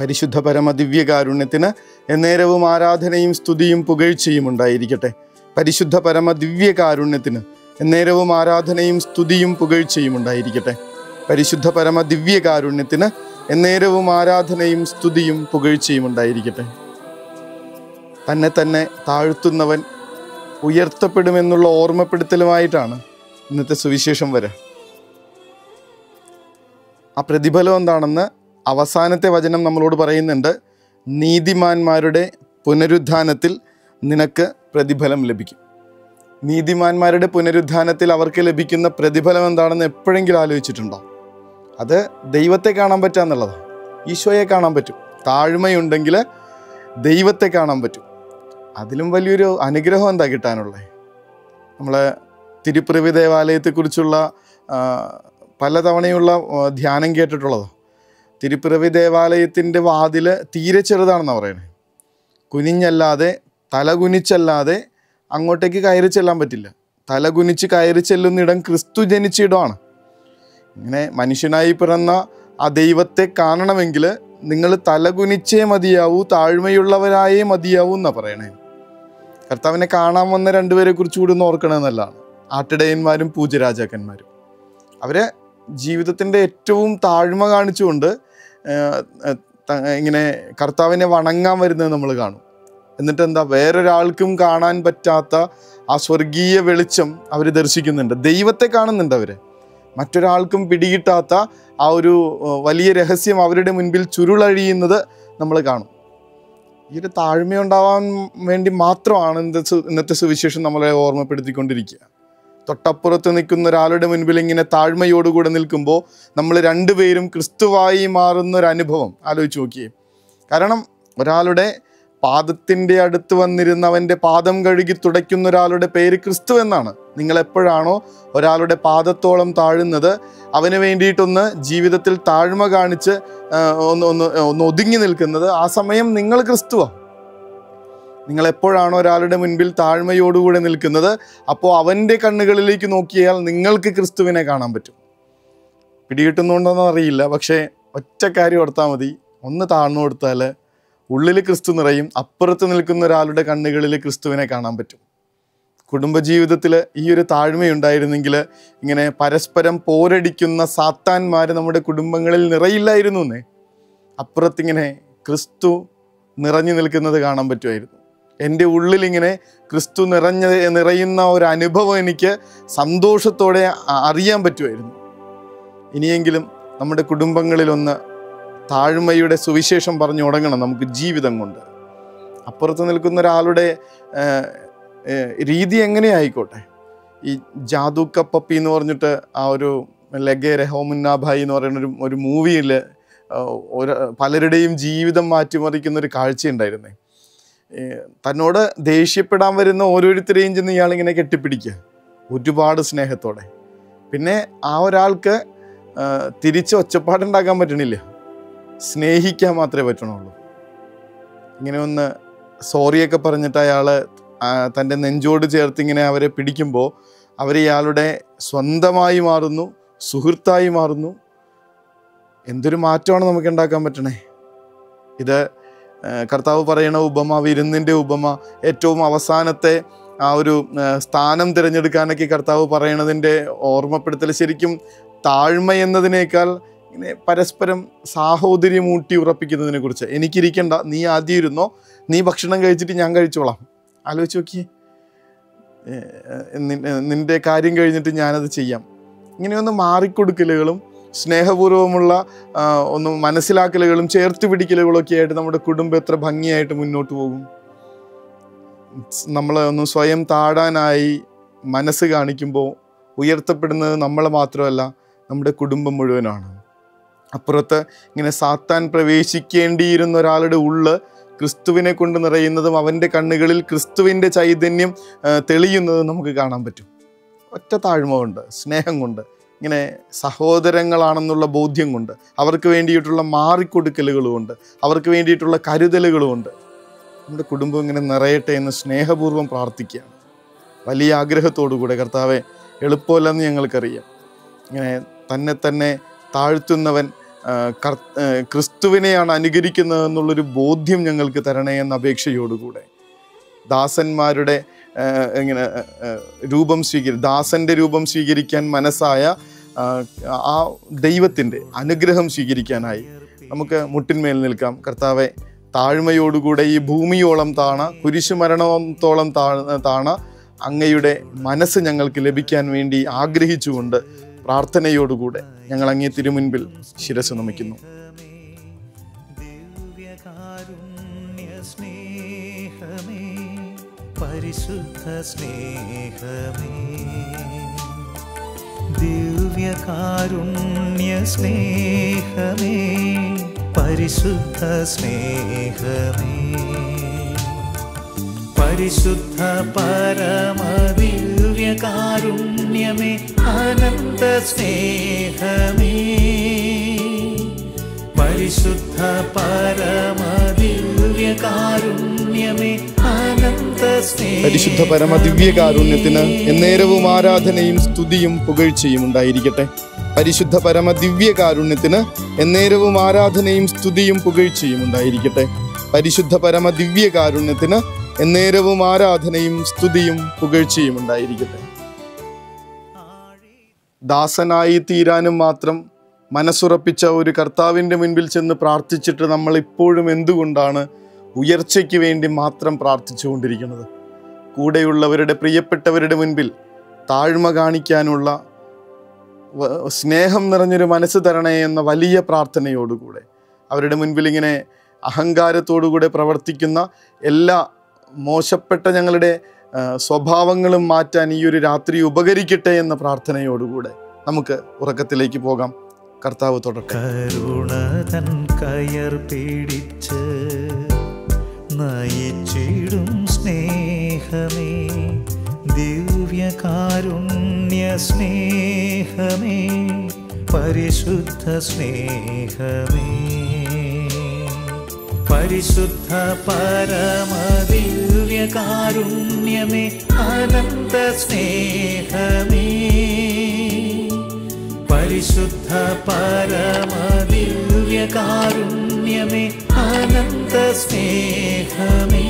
പരിശുദ്ധ പരമദിവ്യകാരുണ്യത്തിന് എന്നേരവും ആരാധനയും സ്തുതിയും പുകഴ്ചയും ഉണ്ടായിരിക്കട്ടെ. പരിശുദ്ധ പരമദിവ്യകാരുണ്യത്തിന് എന്നേരവും ആരാധനയും സ്തുതിയും പുകഴ്ചയും ഉണ്ടായിരിക്കട്ടെ. പരിശുദ്ധ പരമദിവ്യകാരുണ്യത്തിന് എന്നേരവും ആരാധനയും സ്തുതിയും പുകഴ്ചയും ഉണ്ടായിരിക്കട്ടെ. തന്നെ തന്നെ താഴ്ത്തുന്നവൻ ഉയർത്തപ്പെടുമെന്നുള്ള ഓർമ്മപ്പെടുത്തലുമായിട്ടാണ് ഇന്നത്തെ സുവിശേഷം വരെ. ആ പ്രതിഫലം എന്താണെന്ന് അവസാനത്തെ വചനം നമ്മളോട് പറയുന്നുണ്ട്. നീതിമാന്മാരുടെ പുനരുത്ഥാനത്തിൽ നിനക്ക് പ്രതിഫലം ലഭിക്കും. നീതിമാന്മാരുടെ പുനരുത്ഥാനത്തിൽ അവർക്ക് ലഭിക്കുന്ന പ്രതിഫലം എന്താണെന്ന് എപ്പോഴെങ്കിലും ആലോചിച്ചിട്ടുണ്ടോ? അത് ദൈവത്തെ കാണാൻ പറ്റുക എന്നുള്ളതാണ്. ഈശോയെ കാണാൻ പറ്റും. താഴ്മയുണ്ടെങ്കിൽ ദൈവത്തെ കാണാൻ പറ്റും. അതിലും വലിയൊരു അനുഗ്രഹം എന്താ കിട്ടാനുള്ളത്? നമ്മളെ തിരുപ്പിറവി ദേവാലയത്തെക്കുറിച്ചുള്ള പലതവണയുള്ള ധ്യാനം കേട്ടിട്ടുള്ളതോ. തിരുപ്പിറവി ദേവാലയത്തിൻ്റെ വാതിൽ തീരെ ചെറുതാണെന്നാണ് പറയണേ. കുനിഞ്ഞല്ലാതെ തലകുനിച്ചല്ലാതെ അങ്ങോട്ടേക്ക് കയറി ചെല്ലാൻ പറ്റില്ല. തലകുനിച്ച് കയറി ചെല്ലുന്നിടം ക്രിസ്തു ജനിച്ച ഇടമാണ്. ഇങ്ങനെ മനുഷ്യനായി പിറന്ന ആ ദൈവത്തെ കാണണമെങ്കിൽ നിങ്ങൾ തലകുനിച്ചേ മതിയാവൂ, താഴ്മയുള്ളവരായേ മതിയാവൂ എന്നാണ് പറയണേ. കർത്താവിനെ കാണാൻ വന്ന രണ്ടുപേരെ കുറിച്ച് കൂടി ഒന്ന് ഓർക്കണമെന്നല്ലാണ്. ആട്ടിടയന്മാരും പൂജരാജാക്കന്മാരും. അവരെ ജീവിതത്തിൻ്റെ ഏറ്റവും താഴ്മ കാണിച്ചുകൊണ്ട് ഇങ്ങനെ കർത്താവിനെ വണങ്ങാൻ വരുന്നത് നമ്മൾ കാണും. എന്നിട്ട് എന്താ, വേറൊരാൾക്കും കാണാൻ പറ്റാത്ത ആ സ്വർഗീയ വെളിച്ചം അവർ ദർശിക്കുന്നുണ്ട്. ദൈവത്തെ കാണുന്നുണ്ട് അവർ. മറ്റൊരാൾക്കും പിടികിട്ടാത്ത ആ ഒരു വലിയ രഹസ്യം അവരുടെ മുൻപിൽ ചുരുളഴിയുന്നത് നമ്മൾ കാണും. ഈ ഒരു താഴ്മയുണ്ടാവാൻ വേണ്ടി മാത്രമാണ് ഇന്നത്തെ സുവിശേഷം നമ്മളെ ഓർമ്മപ്പെടുത്തിക്കൊണ്ടിരിക്കുക. തൊട്ടപ്പുറത്ത് നിൽക്കുന്ന ഒരാളുടെ മുൻപിൽ ഇങ്ങനെ താഴ്മയോടുകൂടെ നിൽക്കുമ്പോൾ നമ്മൾ രണ്ടുപേരും ക്രിസ്തുവായി മാറുന്നൊരനുഭവം ആലോചിച്ച് നോക്കിയേ. കാരണം ഒരാളുടെ പാദത്തിൻ്റെ അടുത്ത് വന്നിരുന്ന് അവൻ്റെ പാദം കഴുകി തുടയ്ക്കുന്ന ഒരാളുടെ പേര് ക്രിസ്തു എന്നാണ്. നിങ്ങളെപ്പോഴാണോ ഒരാളുടെ പാദത്തോളം താഴുന്നത്, അവന് വേണ്ടിയിട്ടൊന്ന് ജീവിതത്തിൽ താഴ്മ കാണിച്ച് ഒന്ന് ഒതുങ്ങി നിൽക്കുന്നത്, ആ സമയം നിങ്ങൾ ക്രിസ്തുവാണ്. നിങ്ങളെപ്പോഴാണോ ഒരാളുടെ മുൻപിൽ താഴ്മയോടുകൂടെ നിൽക്കുന്നത്, അപ്പോൾ അവൻ്റെ കണ്ണുകളിലേക്ക് നോക്കിയാൽ നിങ്ങൾക്ക് ക്രിസ്തുവിനെ കാണാൻ പറ്റും. പിടികിട്ടുന്നുണ്ടോയെന്ന് അറിയില്ല, പക്ഷേ ഒറ്റ കാര്യം ഓർത്താൽ മതി. ഒന്ന് താഴ്ന്നു കൊടുത്താൽ ഉള്ളിൽ ക്രിസ്തു നിറയും. അപ്പുറത്ത് നിൽക്കുന്ന ഒരാളുടെ കണ്ണുകളിൽ ക്രിസ്തുവിനെ കാണാൻ പറ്റും. കുടുംബജീവിതത്തിൽ ഈ ഒരു താഴ്മയുണ്ടായിരുന്നെങ്കിൽ ഇങ്ങനെ പരസ്പരം പോരടിക്കുന്ന സാത്താന്മാർ നമ്മുടെ കുടുംബങ്ങളിൽ നിറയില്ലായിരുന്നു എന്നേ. അപ്പുറത്തിങ്ങനെ ക്രിസ്തു നിറഞ്ഞു നിൽക്കുന്നത് കാണാൻ പറ്റുമായിരുന്നു. എൻ്റെ ഉള്ളിലിങ്ങനെ ക്രിസ്തു നിറയുന്ന ഒരു അനുഭവം എനിക്ക് സന്തോഷത്തോടെ അറിയാൻ പറ്റുമായിരുന്നു. ഇനിയെങ്കിലും നമ്മുടെ കുടുംബങ്ങളിലൊന്ന് താഴ്മയുടെ സുവിശേഷം പറഞ്ഞു തുടങ്ങണം നമുക്ക് ജീവിതം കൊണ്ട്. അപ്പുറത്ത് നിൽക്കുന്ന ഒരാളുടെ രീതി എങ്ങനെയായിക്കോട്ടെ. ഈ ജാദു ക പപ്പി എന്ന് പറഞ്ഞിട്ട് ആ ഒരു ലഗേ രഹോമുന്ന ഭായി എന്ന് പറയുന്ന ഒരു മൂവിയിൽ പലരുടെയും ജീവിതം മാറ്റിമറിക്കുന്ന ഒരു കാഴ്ചയുണ്ടായിരുന്നേ. തന്നോട് ദേഷ്യപ്പെടാൻ വരുന്ന ഓരോരുത്തരെയും ചെന്ന് ഇയാളിങ്ങനെ കെട്ടിപ്പിടിക്കുക ഒരുപാട് സ്നേഹത്തോടെ. പിന്നെ ആ ഒരാൾക്ക് തിരിച്ച് ഒച്ചപ്പാടുണ്ടാക്കാൻ പറ്റണില്ല, സ്നേഹിക്കാൻ മാത്രമേ പറ്റണുള്ളൂ. ഇങ്ങനെ ഒന്ന് സോറിയൊക്കെ പറഞ്ഞിട്ട് അയാൾ തൻ്റെ നെഞ്ചോട് ചേർത്ത് ഇങ്ങനെ അവരെ പിടിക്കുമ്പോൾ അവർ ഇയാളുടെ സ്വന്തമായി മാറുന്നു, സുഹൃത്തായി മാറുന്നു. എന്തൊരു മാറ്റമാണ് നമുക്ക് ഉണ്ടാക്കാൻ പറ്റണേ. ഇത് കർത്താവ് പറയണ ഉപമ, വിരുന്നിൻ്റെ ഉപമ, ഏറ്റവും അവസാനത്തെ ആ ഒരു സ്ഥാനം തിരഞ്ഞെടുക്കാനൊക്കെ കർത്താവ് പറയണതിൻ്റെ ഓർമ്മപ്പെടുത്തൽ ശരിക്കും താഴ്മ എന്നതിനേക്കാൾ ഇങ്ങനെ പരസ്പരം സാഹോദര്യം ഊട്ടി ഉറപ്പിക്കുന്നതിനെ കുറിച്ച്. എനിക്കിരിക്കണ്ട, നീ ആദ്യം ഇരുന്നോ, നീ ഭക്ഷണം കഴിച്ചിട്ട് ഞാൻ കഴിച്ചോളാം. ആലോചിച്ച് നോക്കി, നിൻ്റെ കാര്യം കഴിഞ്ഞിട്ട് ഞാനത് ചെയ്യാം. ഇങ്ങനെയൊന്ന് മാറിക്കൊടുക്കലുകളും സ്നേഹപൂർവ്വമുള്ള ഒന്ന് മനസ്സിലാക്കലുകളും ചേർത്ത് പിടിക്കലുകളൊക്കെ ആയിട്ട് നമ്മുടെ കുടുംബം എത്ര ഭംഗിയായിട്ട് മുന്നോട്ട് പോകും. നമ്മൾ ഒന്ന് സ്വയം താഴാനായി മനസ്സ് കാണിക്കുമ്പോൾ ഉയർത്തപ്പെടുന്നത് നമ്മൾ മാത്രമല്ല, നമ്മുടെ കുടുംബം മുഴുവനാണ്. അപ്പുറത്ത് ഇങ്ങനെ സാത്താൻ പ്രവേശിക്കേണ്ടിയിരുന്ന ഒരാളുടെ ഉള്ള് ക്രിസ്തുവിനെ കൊണ്ട് നിറയുന്നതും അവൻ്റെ കണ്ണുകളിൽ ക്രിസ്തുവിൻ്റെ ചൈതന്യം തെളിയുന്നതും നമുക്ക് കാണാൻ പറ്റും. ഒറ്റ താഴ്മ കൊണ്ട്, സ്നേഹം കൊണ്ട്, ഇങ്ങനെ സഹോദരങ്ങളാണെന്നുള്ള ബോധ്യം കൊണ്ട്, അവർക്ക് വേണ്ടിയിട്ടുള്ള മാറിക്കൊടുക്കലുകളുമുണ്ട്, അവർക്ക് വേണ്ടിയിട്ടുള്ള കരുതലുകളുമുണ്ട്. നമ്മുടെ കുടുംബം ഇങ്ങനെ നിറയട്ടെ എന്ന് സ്നേഹപൂർവ്വം പ്രാർത്ഥിക്കുകയാണ്. വലിയ ആഗ്രഹത്തോടുകൂടെ. കർത്താവെ, എളുപ്പമല്ലെന്ന് ഞങ്ങൾക്കറിയാം. ഇങ്ങനെ തന്നെ താഴ്ത്തുന്നവൻ ക്രിസ്തുവിനെയാണ് അനുകരിക്കുന്നത് എന്നുള്ളൊരു ബോധ്യം ഞങ്ങൾക്ക് തരണേ എന്ന അപേക്ഷയോടുകൂടെ ദാസന്മാരുടെ ദാസൻ്റെ രൂപം സ്വീകരിക്കാൻ മനസ്സായ ആ ദൈവത്തിൻ്റെ അനുഗ്രഹം സ്വീകരിക്കാനായി നമുക്ക് മുട്ടിന്മേൽ നിൽക്കാം. കർത്താവെ, താഴ്മയോടുകൂടെ ഈ ഭൂമിയോളം താണ, കുരിശുമരണത്തോളം താണ അങ്ങയുടെ മനസ്സ് ഞങ്ങൾക്ക് ലഭിക്കാൻ വേണ്ടി ആഗ്രഹിച്ചുകൊണ്ട് പ്രാർത്ഥനയോടുകൂടെ ഞങ്ങൾ അങ്ങേ തിരുമുൻപിൽ ശിരസ്സ് നമിക്കുന്നു. പരിശുദ്ധ സ്നേഹമേ, ദിവ്യകാരുണ്യ സ്നേഹമേ, പരിശുദ്ധ സ്നേഹമേ, പരിശുദ്ധ പരമദിവ്യകാരുണ്യമേ, അനന്ത സ്നേഹമേ, പരിശുദ്ധ പരമദിവ്യകാരുണ്യമേ, അനന്ത സ്നേഹമേ. പരിശുദ്ധ പരമദിവ്യകാരുണ്യത്തിന് എന്നേരവും ആരാധനയും സ്തുതിയും പുകഴ്ചയും ഉണ്ടായിരിക്കട്ടെ. പരിശുദ്ധ പരമദിവ്യകാരുണ്യത്തിന് എന്നേരവും ആരാധനയും സ്തുതിയും പുകഴ്ചയും ഉണ്ടായിരിക്കട്ടെ. പരിശുദ്ധ പരമദിവ്യകാരുണ്യത്തിന് എന്നേരവും ആരാധനയും സ്തുതിയും പുകഴ്ചയും ഉണ്ടായിരിക്കട്ടെ. ദാസനായി തീരാനും മാത്രം മനസ്സുറപ്പിച്ച ഒരു കർത്താവിൻ്റെ മുൻപിൽ ചെന്ന് പ്രാർത്ഥിച്ചിട്ട് നമ്മൾ ഇപ്പോഴും എന്തുകൊണ്ടാണ് ഉയർച്ചയ്ക്ക് വേണ്ടി മാത്രം പ്രാർത്ഥിച്ചുകൊണ്ടിരിക്കുന്നത്? കൂടെയുള്ളവരുടെ, പ്രിയപ്പെട്ടവരുടെ മുൻപിൽ താഴ്മ കാണിക്കാനുള്ള സ്നേഹം നിറഞ്ഞൊരു മനസ്സ് തരണേ എന്ന വലിയ പ്രാർത്ഥനയോടുകൂടെ അവരുടെ മുൻപിൽ ഇങ്ങനെ അഹങ്കാരത്തോടുകൂടെ പ്രവർത്തിക്കുന്ന എല്ലാ മോശപ്പെട്ട ഞങ്ങളുടെ സ്വഭാവങ്ങളും മാറ്റാൻ ഈ ഒരു രാത്രി ഉപകരിക്കട്ടെ എന്ന പ്രാർത്ഥനയോടുകൂടെ നമുക്ക് ഉറക്കത്തിലേക്ക് പോകാം. കർത്താവ് തൊടട്ടെ. കരുണതൻ കയർ പിടിച്ച് നയിച്ചിടും സ്നേഹമേ, ദിവ്യകാരുണ്യ സ്നേഹമേ, പരിശുദ്ധ സ്നേഹമേ, പരിശുദ്ധ പരമദിവ്യകാരുണ്യമേ, അനന്ത സ്നേഹമേ, പരിശുദ്ധ പരമദിവ്യകാരുണ്യമേ, അനന്ത സ്നേഹമേ.